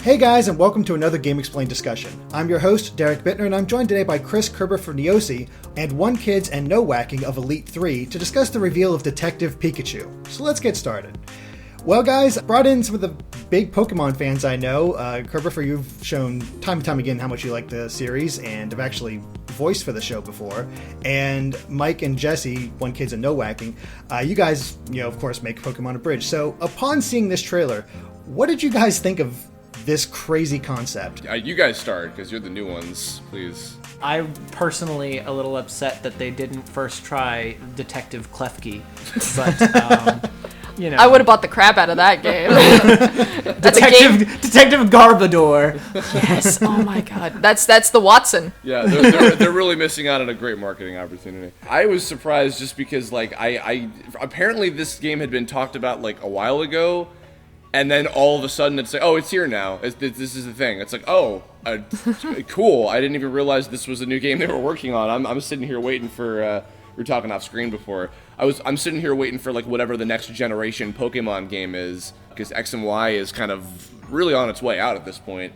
Hey guys, and welcome to another GameXplain discussion. I'm your host, Derek Bittner, and I'm joined today by Chris Kerber from Neosi and One Kids and No Whacking of Elite 3 to discuss the reveal of Detective Pikachu. So let's get started. Well guys, I brought in some of the big Pokemon fans I know. Kerber, you've shown time and time again how much you like the series and have actually voiced for the show before. And Mike and Jesse, One Kids and No Whacking, you guys, of course, make Pokemon Abridged. So upon seeing this trailer, what did you guys think of this crazy concept? You guys start, because you're the new ones, please. I'm personally a little upset that they didn't first try Detective Klefki, but, I would have bought the crap out of that game. Detective Garbodor. Yes, oh my god. That's the Watson. Yeah, they're really missing out on a great marketing opportunity. I was surprised just because, I apparently this game had been talked about, a while ago, and then all of a sudden it's like, oh, it's here now. This is the thing. It's like, oh, cool. I didn't even realize this was a new game they were working on. I'm sitting here waiting for, we were talking off screen before. I'm sitting here waiting for whatever the next generation Pokemon game is, because X and Y is kind of really on its way out at this point.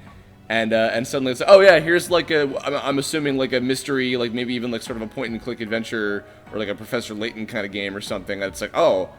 And suddenly it's like, oh yeah, here's I'm assuming a mystery, maybe even sort of a point and click adventure, or a Professor Layton kind of game or something. It's like, oh,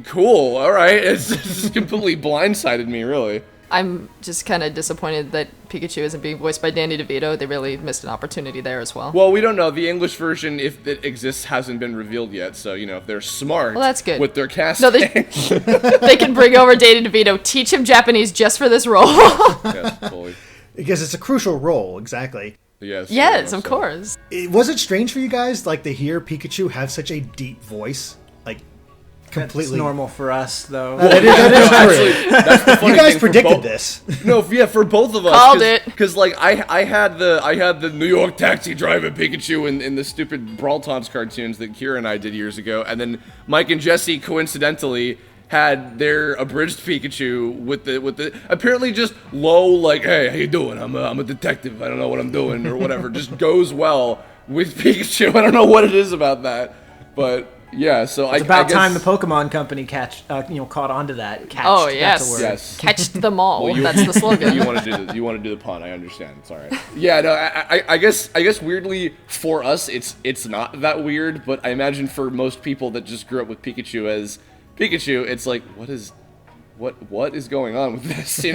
cool, alright. It's just completely blindsided me, really. I'm just kind of disappointed that Pikachu isn't being voiced by Danny DeVito. They really missed an opportunity there as well. Well, we don't know. The English version, if it exists, hasn't been revealed yet. So, if they're smart, well, that's good. With their casting. No, they can bring over Danny DeVito, teach him Japanese just for this role. Yes, fully. Because it's a crucial role, exactly. Yes, of course. Was it strange for you guys, to hear Pikachu have such a deep voice? Completely. That's normal for us, though. That is true. Actually, that's the funny you guys thing predicted this. No, yeah, for both of us. Called it. Because I had the New York taxi driver Pikachu in the stupid Brawl Taunts cartoons that Kira and I did years ago, and then Mike and Jesse coincidentally had their abridged Pikachu with the apparently just low, hey, how you doing? I'm a detective. I don't know what I'm doing or whatever. Just goes well with Pikachu. I don't know what it is about that, but. Yeah, so it's about time the Pokemon Company caught on to that. Oh yes, yes. Catch them all. Well, that's the slogan. You want to do the pun? I understand. It's all right. Yeah, no, I guess weirdly for us, it's not that weird, but I imagine for most people that just grew up with Pikachu as Pikachu, it's like, what is going on with this?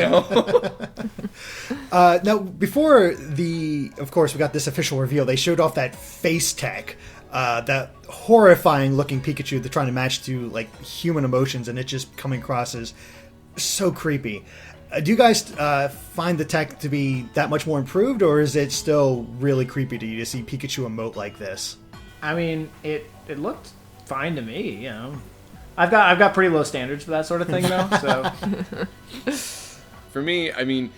Now, before of course, we got this official reveal. They showed off that face tech. That horrifying looking Pikachu they're trying to match to human emotions, and it just coming across as so creepy. Do you guys find the tech to be that much more improved, or is it still really creepy to you to see Pikachu emote like this? I mean, it looked fine to me, I've got pretty low standards for that sort of thing though, so for me, I mean,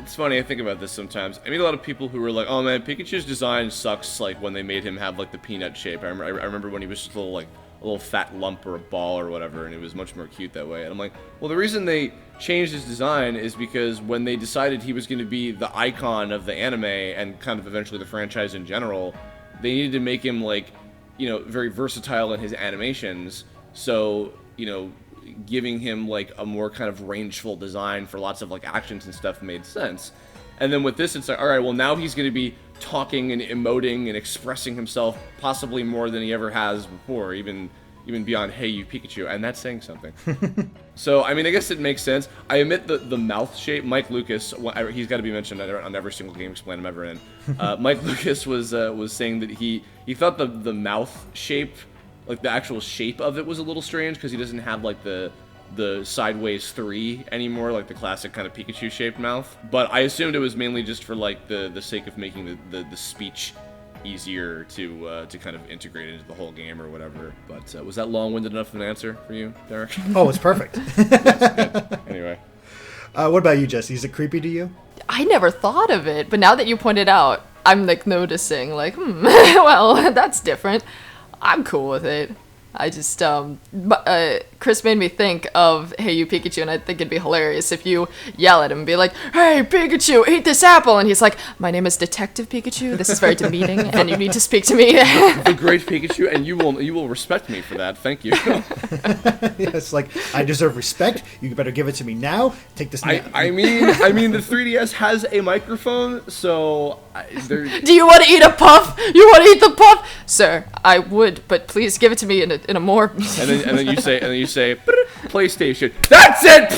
it's funny, I think about this sometimes. I meet a lot of people who are like, oh man, Pikachu's design sucks, when they made him have, the peanut shape. I remember when he was just a little fat lump or a ball or whatever, and it was much more cute that way. And I'm like, well, the reason they changed his design is because when they decided he was going to be the icon of the anime and kind of eventually the franchise in general, they needed to make him, very versatile in his animations, so, giving him a more kind of rangeful design for lots of actions and stuff made sense. And then with this, it's like, all right, well, now he's going to be talking and emoting and expressing himself possibly more than he ever has before, even beyond "Hey, you Pikachu," and that's saying something. So, I mean, I guess it makes sense. I admit the mouth shape. Mike Lucas, he's got to be mentioned on every single GameXplain I'm ever in. Mike Lucas was saying that he thought the mouth shape, the actual shape of it, was a little strange because he doesn't have the sideways 3 anymore, the classic kind of Pikachu shaped mouth. But I assumed it was mainly just for the sake of making the speech easier to kind of integrate into the whole game or whatever. But was that long-winded enough of an answer for you, Derek? Oh, it's perfect. Good. Anyway. What about you, Jesse? Is it creepy to you? I never thought of it, but now that you pointed out, I'm like noticing, like, well, that's different. I'm cool with it. I just, Chris made me think of Hey You Pikachu, and I think it'd be hilarious if you yell at him and be like, "Hey Pikachu, eat this apple!" And he's like, "My name is Detective Pikachu, this is very demeaning, and you need to speak to me." The great Pikachu, and you will respect me for that, thank you. It's like, I deserve respect, you better give it to me now, take this now. I mean, the 3DS has a microphone, so... Do you want to eat a puff? You want to eat the puff? Sir, I would, but please give it to me in a more... and then you say, PlayStation. That's it!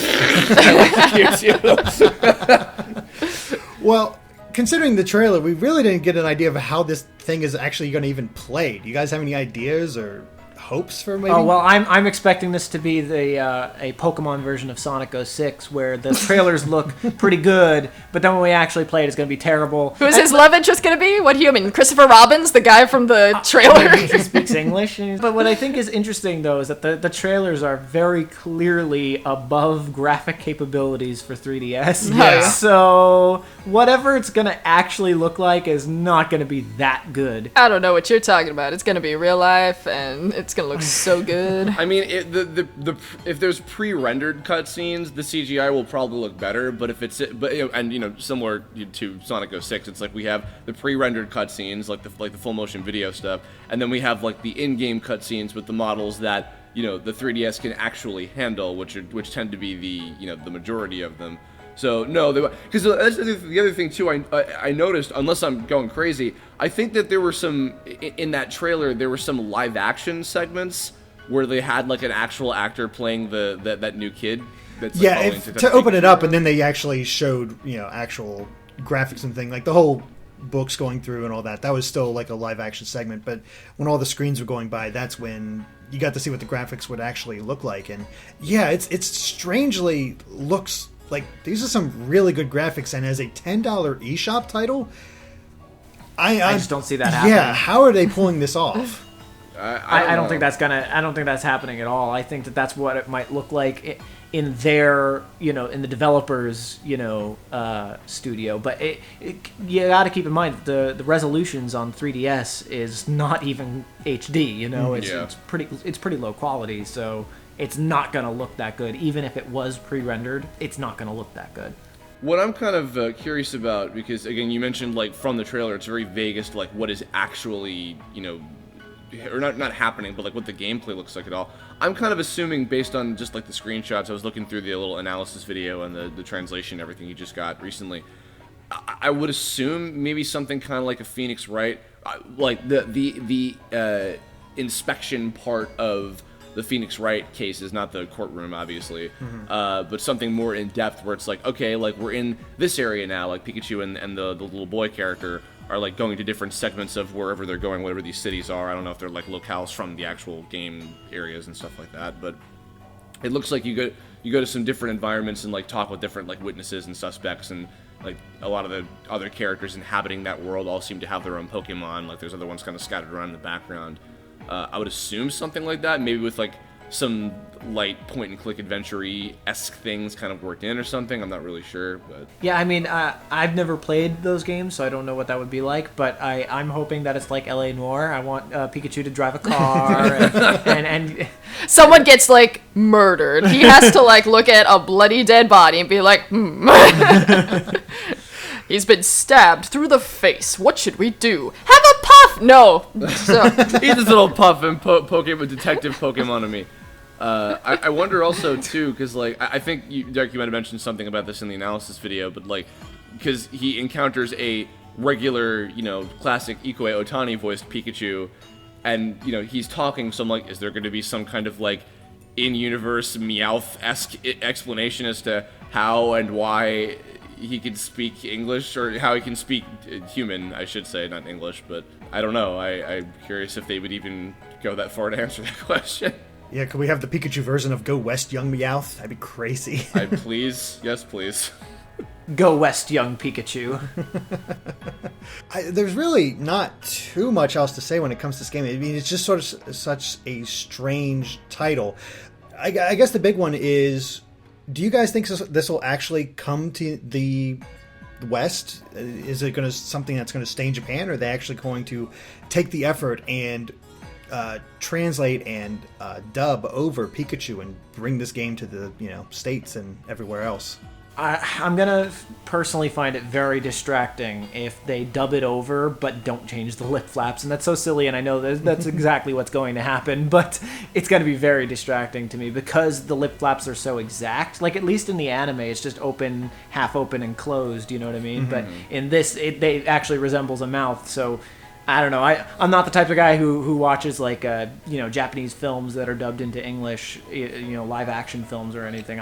Well, considering the trailer, we really didn't get an idea of how this thing is actually going to even play. Do you guys have any ideas or hopes for maybe? Oh, well, I'm expecting this to be a Pokemon version of Sonic 06, where the trailers look pretty good, but then when we actually play it, it's going to be terrible. Who's his love interest going to be? What human? Christopher Robbins, the guy from the trailer? He speaks English. But what I think is interesting, though, is that the trailers are very clearly above graphic capabilities for 3DS. Yeah. So whatever it's going to actually look like is not going to be that good. I don't know what you're talking about. It's going to be real life, and it's going to look so good. I mean, if there's pre-rendered cutscenes, the CGI will probably look better. But if it's similar to Sonic 06, it's like we have the pre-rendered cutscenes, like the full motion video stuff, and then we have like the in-game cutscenes with the models that the 3DS can actually handle, which tend to be the majority of them. So no, because that's the other thing too. I noticed, unless I'm going crazy, I think that there were some in that trailer. There were some live action segments where they had like an actual actor playing that new kid. That's to open it up, and then they actually showed actual graphics and thing, like the whole books going through and all that. That was still like a live action segment, but when all the screens were going by, that's when you got to see what the graphics would actually look like. And yeah, it's strangely looks. Like, these are some really good graphics, and as a $10 eShop title, I just don't see that happening. Yeah, how are they pulling this off? I don't think that's happening at all. I think that's what it might look like in their, in the developers, studio. But you got to keep in mind the resolutions on 3DS is not even HD. It's pretty low quality. So it's not going to look that good. Even if it was pre-rendered, it's not going to look that good. What I'm kind of curious about, because again, you mentioned like from the trailer, it's very vague as to like what is actually, or not happening, but like what the gameplay looks like at all. I'm kind of assuming based on just like the screenshots, I was looking through the little analysis video and the translation, everything you just got recently. I would assume maybe something kind of like a Phoenix Wright, like the inspection part of the Phoenix Wright case is not the courtroom, obviously, but something more in depth where it's like, okay, like we're in this area now, like Pikachu and the little boy character are like going to different segments of wherever they're going, whatever these cities are. I don't know if they're like locales from the actual game areas and stuff like that, but it looks like you go to some different environments and like talk with different like witnesses and suspects, and like a lot of the other characters inhabiting that world all seem to have their own Pokemon. Like there's other ones kind of scattered around in the background. I would assume something like that, maybe with like some light point-and-click adventure-y-esque things kind of worked in or something. I'm not really sure, but... Yeah, I mean, I've never played those games, so I don't know what that would be like, but I'm hoping that it's like L.A. Noire. I want Pikachu to drive a car, and... Someone gets, like, murdered. He has to, like, look at a bloody dead body and be like, He's been stabbed through the face. What should we do? Have a puff! No. So. Eat this little puff and Pokemon Detective Pokemon to me. I wonder also, too, because, like, I think, Derek, you might have mentioned something about this in the analysis video, but, like, because he encounters a regular, classic Ikue Otani voiced Pikachu, and, he's talking, so I'm like, is there going to be some kind of, like, in-universe Meowth-esque explanation as to how and why he can speak English, or how he can speak human, I should say, not English, but I don't know. I'm curious if they would even go that far to answer that question. Yeah, could we have the Pikachu version of Go West, Young Meowth? That'd be crazy. Please. Yes, please. Go West, Young Pikachu. There's really not too much else to say when it comes to this game. I mean, it's just sort of such a strange title. I guess the big one is, do you guys think this will actually come to the West? Is it going to something that's going to stay in Japan, or are they actually going to take the effort and translate and dub over Pikachu and bring this game to the States and everywhere else? I'm gonna personally find it very distracting if they dub it over but don't change the lip flaps, and that's so silly, and I know that's exactly what's going to happen, but it's gonna be very distracting to me because the lip flaps are so exact. Like, at least in the anime, it's just open, half open, and closed, you know what I mean? Mm-hmm. But in this, they actually resembles a mouth, so I don't know. I'm not the type of guy who watches like Japanese films that are dubbed into English, live action films or anything.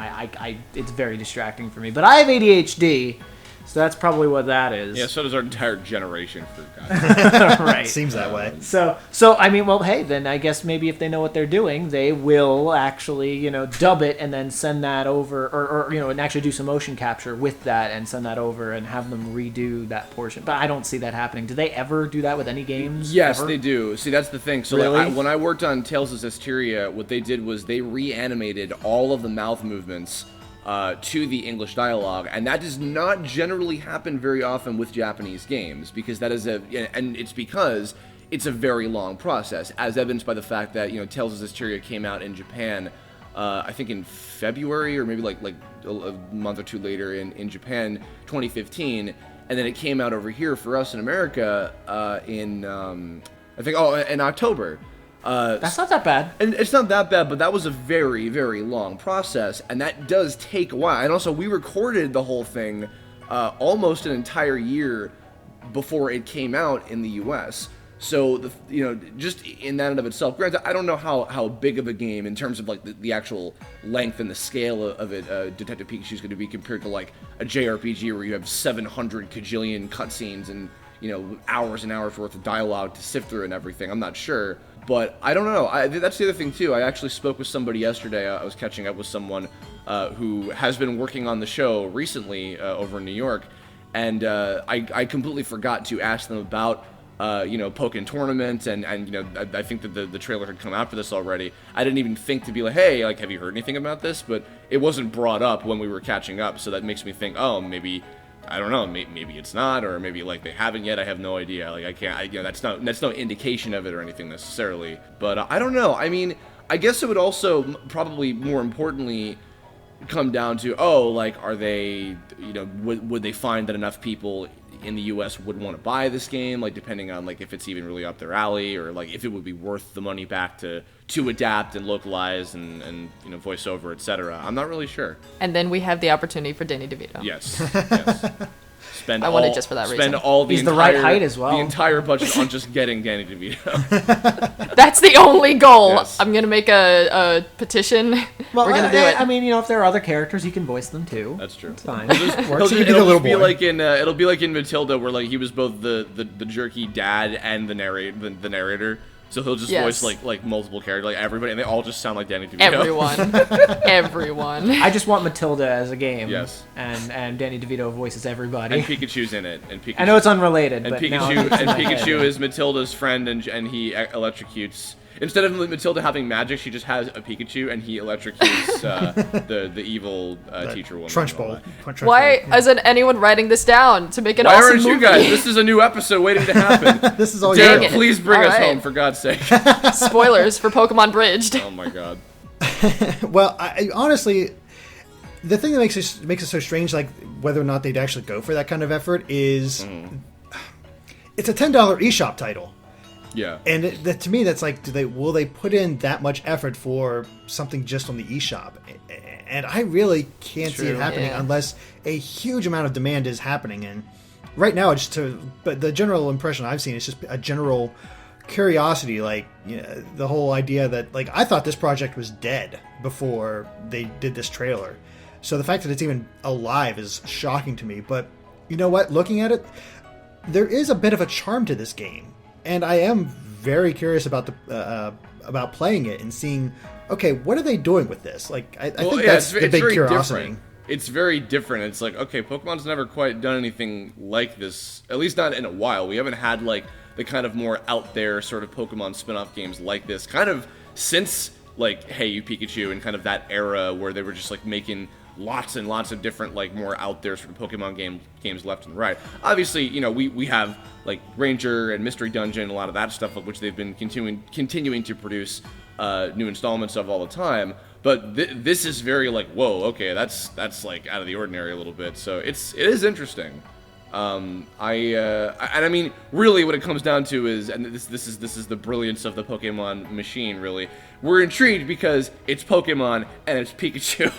It's very distracting for me. But I have ADHD, so that's probably what that is. Yeah, so does our entire generation, for God's Right. Seems that way. So I mean, well, hey, then I guess maybe if they know what they're doing, they will actually dub it and then send that over, or and actually do some motion capture with that and send that over and have them redo that portion. But I don't see that happening. Do they ever do that with any games? Yes, ever? they do. See, that's the thing. So really? when I worked on Tales of Zestiria, what they did was they reanimated all of the mouth movements to the English dialogue, and that does not generally happen very often with Japanese games, because that is and it's because it's a very long process, as evidenced by the fact that Tales of Zestiria came out in Japan, I think in February, or maybe like a month or two later in Japan, 2015, and then it came out over here for us in America in October. That's not that bad. And it's not that bad, but that was a very, very long process, and that does take a while. And also, we recorded the whole thing almost an entire year before it came out in the U.S. So, just in that and of itself, granted, I don't know how big of a game in terms of like the actual length and the scale of it, Detective Pikachu is going to be compared to like a JRPG where you have 700 kajillion cutscenes and hours and hours worth of dialogue to sift through and everything. I'm not sure. But I don't know. That's the other thing, too. I actually spoke with somebody yesterday. I was catching up with someone who has been working on the show recently over in New York. And I completely forgot to ask them about, Pokken Tournament. And I think that the trailer had come out for this already. I didn't even think to be like, hey, like, have you heard anything about this? But it wasn't brought up when we were catching up. So that makes me think, oh, maybe... I don't know. Maybe it's not, or maybe like they haven't yet. I have no idea. Like I can't. That's no indication of it or anything necessarily. But I don't know. I mean, I guess it would also probably more importantly come down to are they would they find that enough people in the U.S. would want to buy this game, like depending on like if it's even really up their alley, or like if it would be worth the money back to adapt and localize and voice over, etc. I'm not really sure. And then we have the opportunity for Danny DeVito. Yes. I want it just for that reason. Spend all the He's the right height as well. The entire budget on just getting Danny DeVito. That's the only goal. Yes. I'm gonna make a petition. Well, we're gonna do it. I mean, if there are other characters, you can voice them too. That's true. It's fine. It'll It'll be like in Matilda, where like he was both the jerky dad and the narrator. So he'll just voice like multiple characters, like everybody, and they all just sound like Danny DeVito. Everyone. I just want Matilda as a game. Yes. And Danny DeVito voices everybody. And Pikachu's in it. I know it's unrelated, and but Pikachu is Matilda's friend, and he electrocutes. Instead of Matilda having magic, she just has a Pikachu, and he electrocutes the evil teacher woman. Trunchbull. Why isn't anyone writing this down to make an Why awesome aren't you movie? guys? This is a new episode waiting to happen. This is all Derek, you. please bring All us right. home, for God's sake. Spoilers for Pokemon Bridged. Oh my God. Well, I honestly, the thing that makes it so strange, like whether or not they'd actually go for that kind of effort, is it's a $10 eShop title. Yeah. And to me, that's like, will they put in that much effort for something just on the eShop? And I really can't see it happening unless a huge amount of demand is happening. And right now, but the general impression I've seen is just a general curiosity, like the whole idea that like I thought this project was dead before they did this trailer. So the fact that it's even alive is shocking to me. But you know what? Looking at it, there is a bit of a charm to this game. And I am very curious about about playing it and seeing, okay, what are they doing with this? Like, I think that's the big curiosity. Different. It's very different. It's like, okay, Pokemon's never quite done anything like this, at least not in a while. We haven't had like the kind of more out there sort of Pokemon spin-off games like this, kind of since like Hey You Pikachu and kind of that era where they were just like making lots and lots of different, like, more out there sort of Pokemon games left and right. Obviously, you know, we have, like, Ranger and Mystery Dungeon, a lot of that stuff, of which they've been continuing to produce new installments of all the time. But this is very, like, whoa, okay, that's like out of the ordinary a little bit. So it is interesting. I mean, really, what it comes down to is, and this is the brilliance of the Pokemon machine. Really, we're intrigued because it's Pokemon and it's Pikachu.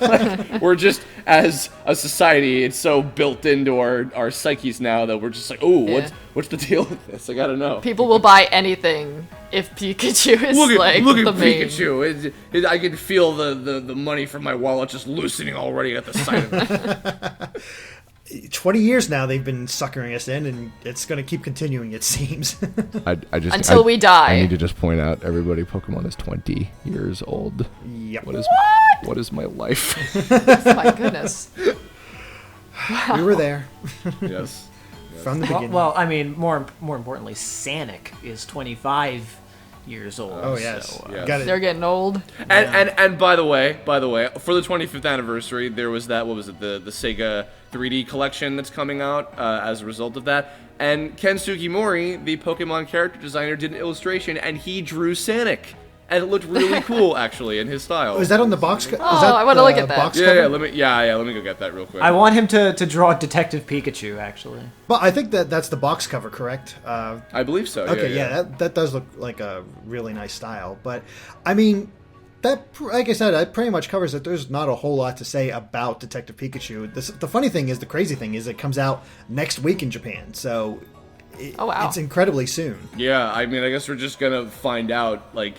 Like, we're just, as a society, it's so built into our psyches now that we're just like, oh, what's the deal with this? I gotta know. People will buy anything if Pikachu is look like at the main. Pikachu. I can feel the money from my wallet just loosening already at the sight of it. 20 years now they've been suckering us in, and it's going to keep continuing, it seems. Until we die. I need to just point out, everybody, Pokemon is 20 years old. Yep. What is my life? My goodness. We were there. Yes. From the beginning. Well, I mean, more importantly, Sanic is 25 years old. Oh, yes. So, Yes. Got it. They're getting old. And by the way, for the 25th anniversary, there was that, what was it, the Sega 3D collection that's coming out as a result of that. And Ken Sugimori, the Pokemon character designer, did an illustration, and he drew Sanic. And it looked really cool, actually, in his style. Was that on the box? Oh, I wanna look at that. Yeah, let me go get that real quick. I want him to draw Detective Pikachu, actually. Well, I think that's the box cover, correct? I believe so. Okay, yeah, that does look like a really nice style. But, I mean, that, like I said, that pretty much covers it. There's not a whole lot to say about Detective Pikachu. The funny thing is, the crazy thing is, it comes out next week in Japan, so it's incredibly soon. Yeah, I mean, I guess we're just gonna find out, like,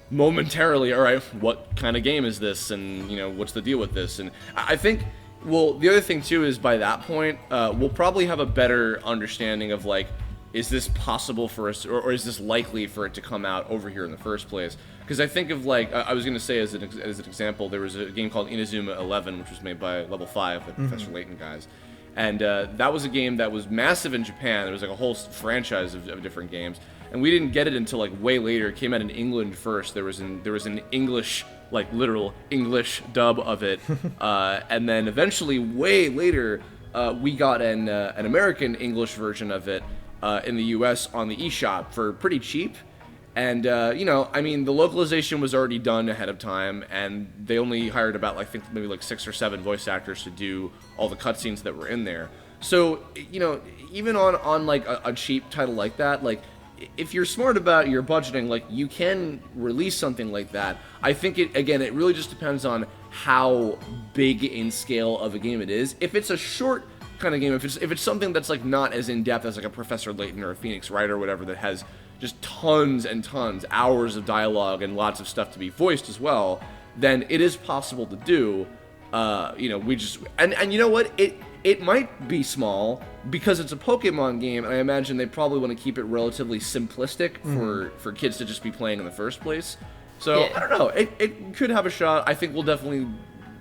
momentarily, all right, what kind of game is this, and, you know, what's the deal with this? And I think, well, the other thing too is, by that point, we'll probably have a better understanding of, like, is this possible for us, or is this likely for it to come out over here in the first place? Because I think of, like, I was going to say as an example, there was a game called Inazuma 11, which was made by Level 5, the Professor Layton guys. And that was a game that was massive in Japan. There was, like, a whole franchise of different games. And we didn't get it until, like, way later. It came out in England first. There was an English, like, literal English dub of it. And then eventually, way later, we got an American English version of it in the US on the eShop for pretty cheap. And, you know, I mean, the localization was already done ahead of time, and they only hired about, I think, maybe like 6 or 7 voice actors to do all the cutscenes that were in there. So, you know, even on like, a cheap title like that, like, if you're smart about your budgeting, like, you can release something like that. I think it really just depends on how big in scale of a game it is. If it's a short kind of game, if it's something that's, like, not as in-depth as, like, a Professor Layton or a Phoenix Wright or whatever, that has just tons and tons, hours of dialogue and lots of stuff to be voiced as well, then it is possible to do. You know, we just, and you know what, it might be small because it's a Pokemon game, and I imagine they probably want to keep it relatively simplistic for kids to just be playing in the first place. So, yeah. I don't know, it could have a shot. I think we'll definitely,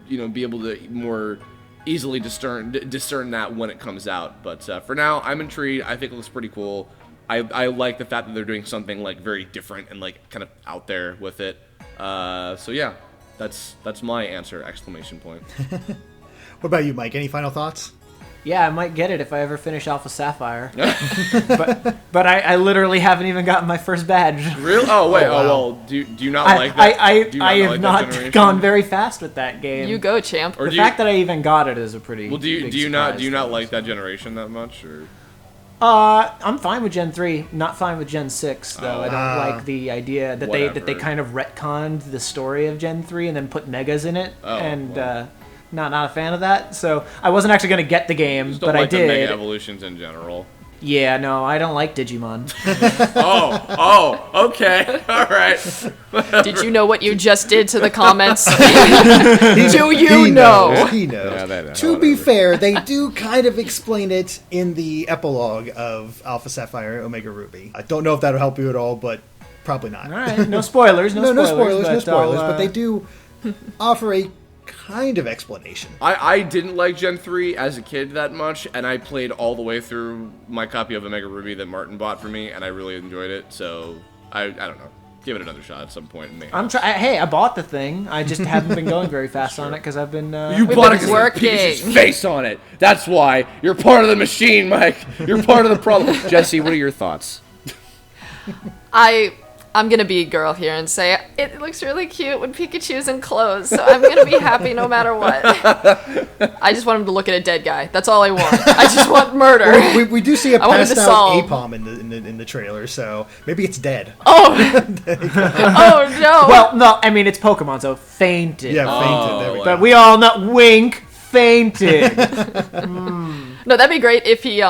you know, be able to more easily discern that when it comes out. But for now, I'm intrigued. I think it looks pretty cool. I like the fact that they're doing something, like, very different and, like, kind of out there with it. So yeah, that's my answer! Exclamation point. What about you, Mike? Any final thoughts? Yeah, I might get it if I ever finish Alpha Sapphire. but I literally haven't even gotten my first badge. Really? Oh wait. Oh, wow. Well, do you not like that? I have not gone very fast with that game. You go, champ. The fact that I even got it is a pretty. Well, do you not like that generation that much, or? I'm fine with Gen 3. Not fine with Gen 6 though. I don't like the idea that they kind of retconned the story of Gen 3 and then put megas in it, not a fan of that. So I wasn't actually going to get the game, Just don't but like I did. The mega evolutions in general. Yeah, no, I don't like Digimon. Okay, all right. Did you know what you just did to the comments? Do you know? He knows. Yeah, To be fair, they do kind of explain it in the epilogue of Alpha Sapphire Omega Ruby. I don't know if that'll help you at all, but probably not. All right, no spoilers. No spoilers. But they do offer a kind of explanation. I didn't like Gen 3 as a kid that much, and I played all the way through my copy of Omega Ruby that Martin bought for me, and I really enjoyed it, so I don't know. give it another shot at some point. Maybe. Hey, I bought the thing. I just haven't been going very fast on it because I've been. You bought it with Pikachu's face on it. That's why. You're part of the machine, Mike. You're part of the problem. Jesse, what are your thoughts? I'm gonna be a girl here and say it looks really cute when Pikachu's in clothes, so I'm gonna be happy no matter what. I just want him to look at a dead guy. That's all I want. I just want murder. Well, we do see a passed out Apom in the trailer, so maybe it's dead. Oh, oh no. Well, no, I mean it's Pokemon, so fainted. Yeah, fainted. There we go. But we all know, wink, fainted. No, that'd be great if he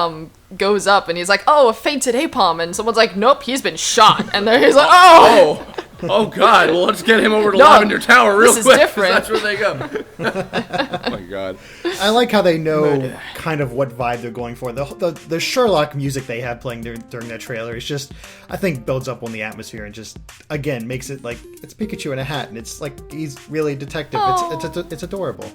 goes up and he's like, oh, a fainted Apom, and someone's like, nope, he's been shot, and then he's like, oh God, well let's get him over to Lavender Tower real quick. This is different. That's where they go. Oh my God. I like how they know kind of what vibe they're going for. The Sherlock music they have playing during that trailer is just, I think, builds up on the atmosphere and just, again, makes it like, it's Pikachu in a hat, and it's like, he's really a detective. It's adorable.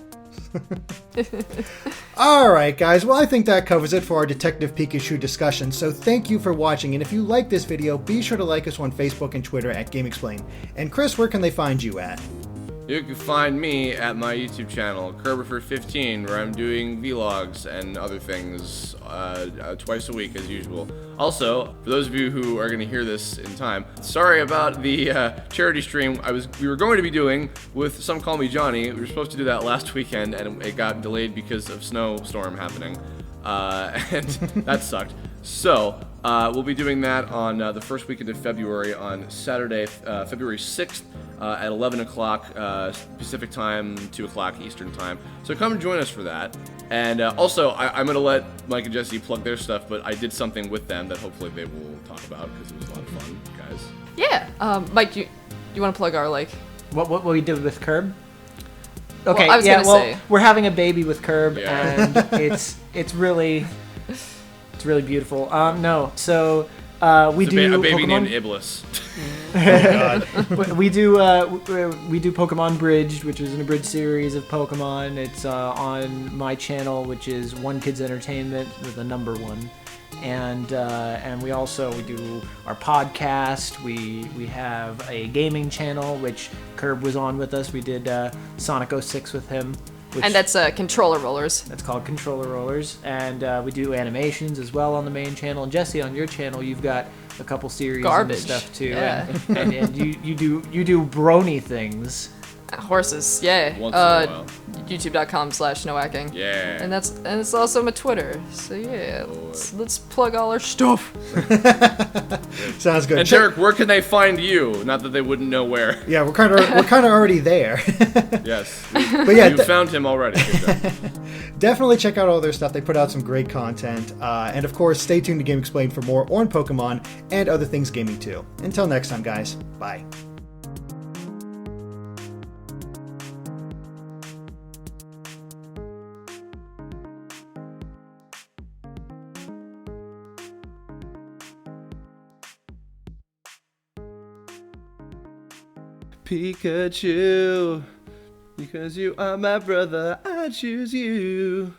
Alright guys, well I think that covers it for our Detective Pikachu discussion, so thank you for watching, and if you like this video, be sure to like us on Facebook and Twitter at GameXplain. And Chris, where can they find you at? You can find me at my YouTube channel, Kerberford15, where I'm doing vlogs and other things twice a week as usual. Also, for those of you who are going to hear this in time, sorry about the charity stream we were going to be doing with Some Call Me Johnny. We were supposed to do that last weekend, and it got delayed because of snowstorm happening, and that sucked. So, we'll be doing that on the first weekend of February on Saturday, February 6th at 11 o'clock Pacific time, 2 o'clock Eastern time. So come and join us for that. And also, I'm going to let Mike and Jesse plug their stuff, but I did something with them that hopefully they will talk about because it was a lot of fun, guys. Yeah. Mike, you want to plug our, like... What we did with Curb? Okay, well, I was gonna say. we're having a baby with Curb, Yeah. and it's really beautiful. No, so we do a baby Pokemon. named Iblis. Oh god. we do Pokemon Bridged, which is an abridged series of Pokemon. It's on my channel, which is One Kids Entertainment with the number 1. And we do our podcast. We have a gaming channel, which Curb was on with us. We did Sonic 06 with him. And that's Controller Rollers. That's called Controller Rollers. And we do animations as well on the main channel. And Jesse, on your channel, you've got a couple series Garbage. and stuff too. Yeah. And you do brony things. Horses, yeah. Once in a while. YouTube.com/nowhacking. Yeah. And it's also my Twitter. So yeah, let's plug all our stuff. Sounds good. And Derek, where can they find you? Not that they wouldn't know where. Yeah, we're kind of already there. Yes. But yeah, You found him already. Good job. definitely check out all their stuff. They put out some great content. And of course, stay tuned to GameXplain for more on Pokemon and other things gaming too. Until next time, guys. Bye. Pikachu, because you are my brother, I choose you.